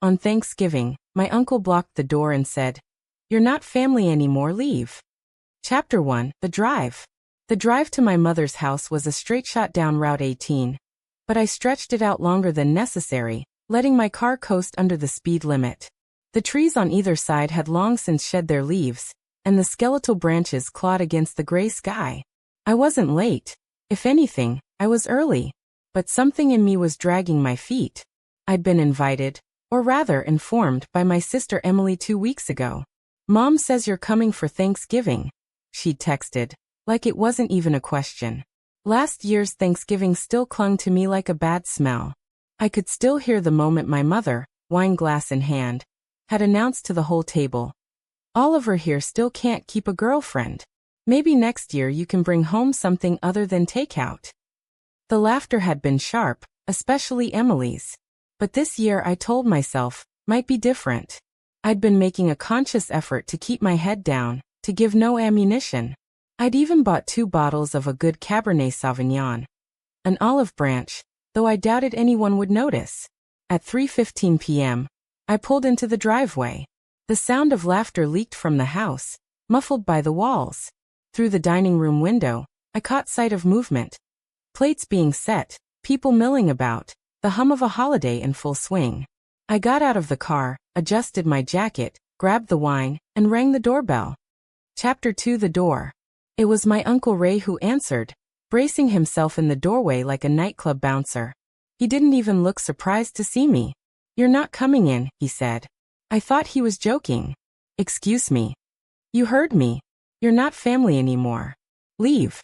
On Thanksgiving, my uncle blocked the door and said, "You're not family anymore, leave." Chapter 1, The Drive. The drive to my mother's house was a straight shot down Route 18. But I stretched it out longer than necessary, letting my car coast under the speed limit. The trees on either side had long since shed their leaves, and the skeletal branches clawed against the gray sky. I wasn't late. If anything, I was early. But something in me was dragging my feet. I'd been invited, or rather informed, by my sister Emily 2 weeks ago. "Mom says you're coming for Thanksgiving," she'd texted, like it wasn't even a question. Last year's Thanksgiving still clung to me like a bad smell. I could still hear the moment my mother, wine glass in hand, had announced to the whole table, "Oliver here still can't keep a girlfriend. Maybe next year you can bring home something other than takeout." The laughter had been sharp, especially Emily's. But this year, I told myself, might be different. I'd been making a conscious effort to keep my head down, to give no ammunition. I'd even bought 2 bottles of a good Cabernet Sauvignon. An olive branch, though I doubted anyone would notice. At 3:15 p.m., I pulled into the driveway. The sound of laughter leaked from the house, muffled by the walls. Through the dining room window, I caught sight of movement. Plates being set, people milling about, the hum of a holiday in full swing. I got out of the car, adjusted my jacket, grabbed the wine, and rang the doorbell. Chapter 2, The Door. It was my Uncle Ray who answered, bracing himself in the doorway like a nightclub bouncer. He didn't even look surprised to see me. "You're not coming in," he said. I thought he was joking. "Excuse me." "You heard me. You're not family anymore. Leave."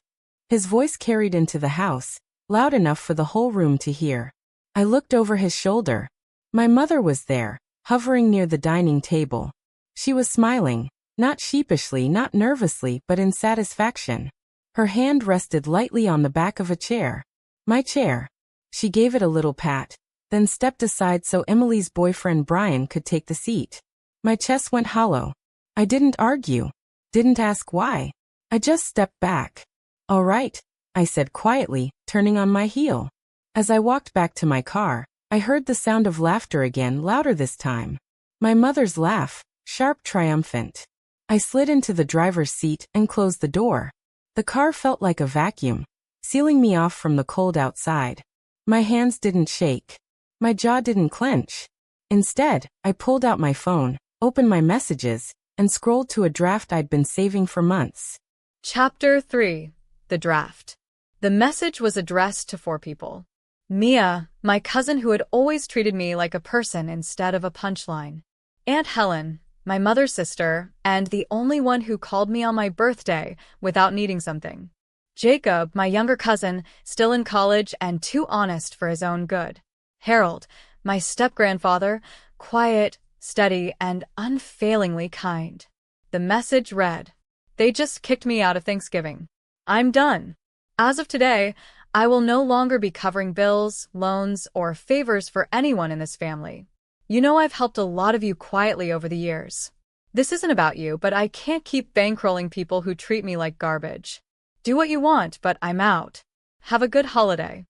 His voice carried into the house, loud enough for the whole room to hear. I looked over his shoulder. My mother was there, hovering near the dining table. She was smiling, not sheepishly, not nervously, but in satisfaction. Her hand rested lightly on the back of a chair. My chair. She gave it a little pat, then stepped aside so Emily's boyfriend Brian could take the seat. My chest went hollow. I didn't argue. Didn't ask why. I just stepped back. "All right," I said quietly, turning on my heel. As I walked back to my car, I heard the sound of laughter again, louder this time. My mother's laugh, sharp, triumphant. I slid into the driver's seat and closed the door. The car felt like a vacuum, sealing me off from the cold outside. My hands didn't shake. My jaw didn't clench. Instead, I pulled out my phone, opened my messages, and scrolled to a draft I'd been saving for months. Chapter 3, The Draft. The message was addressed to 4 people. Mia, my cousin who had always treated me like a person instead of a punchline. Aunt Helen, my mother's sister, and the only one who called me on my birthday without needing something. Jacob, my younger cousin, still in college and too honest for his own good. Harold, my step-grandfather, quiet, steady, and unfailingly kind. The message read, "They just kicked me out of Thanksgiving. I'm done. As of today, I will no longer be covering bills, loans, or favors for anyone in this family. You know I've helped a lot of you quietly over the years. This isn't about you, but I can't keep bankrolling people who treat me like garbage. Do what you want, but I'm out. Have a good holiday."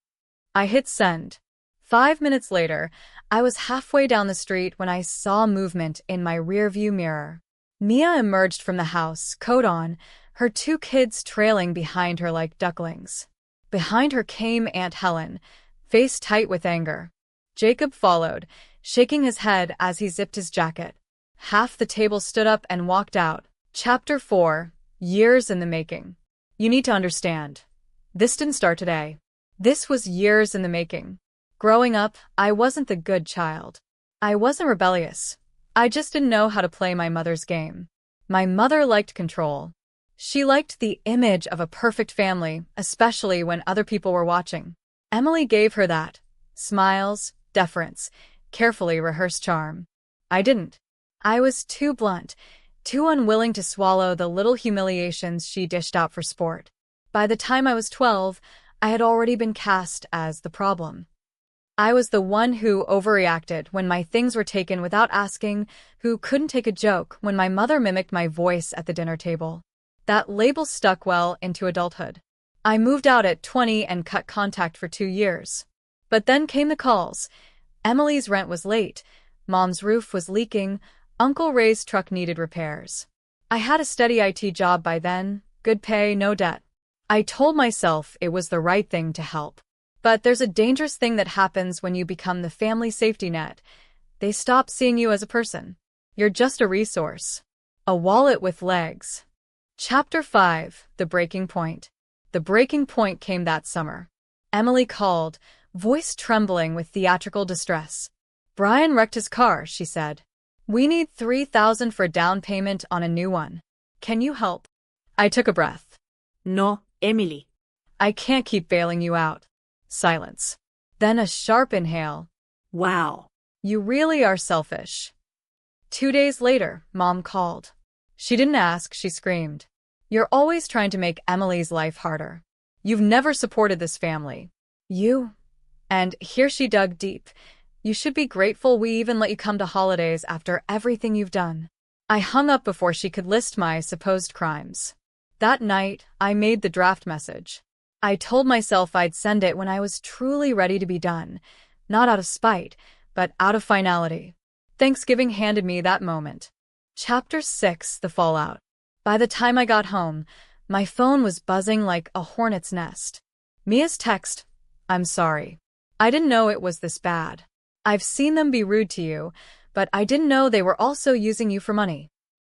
I hit send. 5 minutes later, I was halfway down the street when I saw movement in my rearview mirror. Mia emerged from the house, coat on, her 2 kids trailing behind her like ducklings. Behind her came Aunt Helen, face tight with anger. Jacob followed, shaking his head as he zipped his jacket. Half the table stood up and walked out. Chapter 4, Years in the Making. You need to understand. This didn't start today. This was years in the making. Growing up, I wasn't the good child. I wasn't rebellious. I just didn't know how to play my mother's game. My mother liked control. She liked the image of a perfect family, especially when other people were watching. Emily gave her that. Smiles, deference, carefully rehearsed charm. I didn't. I was too blunt, too unwilling to swallow the little humiliations she dished out for sport. By the time I was 12, I had already been cast as the problem. I was the one who overreacted when my things were taken without asking, who couldn't take a joke when my mother mimicked my voice at the dinner table. That label stuck well into adulthood. I moved out at 20 and cut contact for 2 years. But then came the calls. Emily's rent was late. Mom's roof was leaking, Uncle Ray's truck needed repairs. I had a steady IT job by then, good pay, no debt. I told myself it was the right thing to help. But there's a dangerous thing that happens when you become the family safety net. They stop seeing you as a person. You're just a resource. A wallet with legs. Chapter 5, The Breaking Point. The breaking point came that summer. Emily called, voice trembling with theatrical distress. Brian wrecked his car, she said. We need $3,000 for down payment on a new one. Can you help? I took a breath. No, Emily. I can't keep bailing you out. Silence. Then a sharp inhale. Wow. You really are selfish. 2 days later, Mom called. She didn't ask, she screamed. You're always trying to make Emily's life harder. You've never supported this family. And here she dug deep. You should be grateful we even let you come to holidays after everything you've done. I hung up before she could list my supposed crimes. That night, I made the draft message. I told myself I'd send it when I was truly ready to be done. Not out of spite, but out of finality. Thanksgiving handed me that moment. Chapter 6, The Fallout. By the time I got home, my phone was buzzing like a hornet's nest. Mia's text, I'm sorry. I didn't know it was this bad. I've seen them be rude to you, but I didn't know they were also using you for money.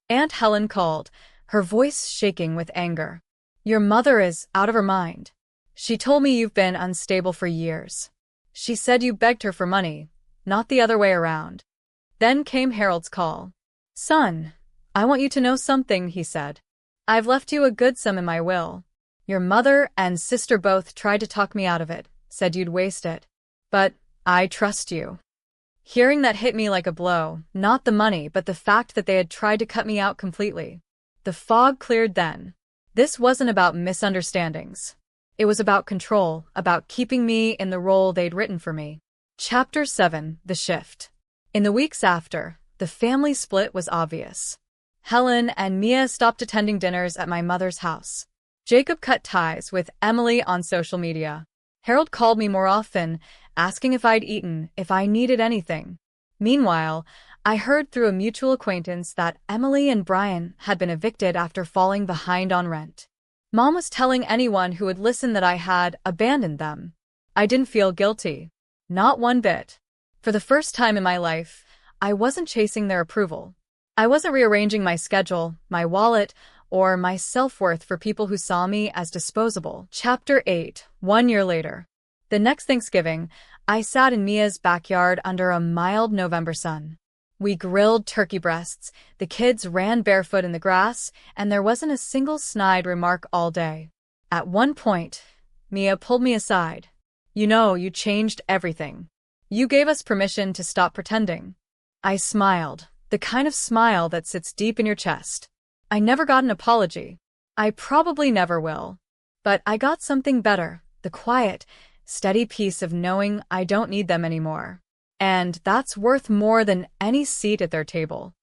Aunt Helen called, her voice shaking with anger. Your mother is out of her mind. She told me you've been unstable for years. She said you begged her for money, not the other way around. Then came Harold's call. Son, I want you to know something, he said. I've left you a good sum in my will. Your mother and sister both tried to talk me out of it, said you'd waste it. But I trust you. Hearing that hit me like a blow, not the money but the fact that they had tried to cut me out completely. The fog cleared then. This wasn't about misunderstandings. It was about control, about keeping me in the role they'd written for me. Chapter 7, The Shift. In the weeks after, the family split was obvious. Helen and Mia stopped attending dinners at my mother's house. Jacob cut ties with Emily on social media. Harold called me more often, asking if I'd eaten, if I needed anything. Meanwhile, I heard through a mutual acquaintance that Emily and Brian had been evicted after falling behind on rent. Mom was telling anyone who would listen that I had abandoned them. I didn't feel guilty. Not one bit. For the first time in my life, I wasn't chasing their approval. I wasn't rearranging my schedule, my wallet, or my self-worth for people who saw me as disposable. Chapter 8, 1 year later. The next Thanksgiving, I sat in Mia's backyard under a mild November sun. We grilled turkey breasts, the kids ran barefoot in the grass, and there wasn't a single snide remark all day. At one point, Mia pulled me aside. You know, you changed everything. You gave us permission to stop pretending. I smiled, the kind of smile that sits deep in your chest. I never got an apology. I probably never will. But I got something better, the quiet, steady peace of knowing I don't need them anymore. And that's worth more than any seat at their table.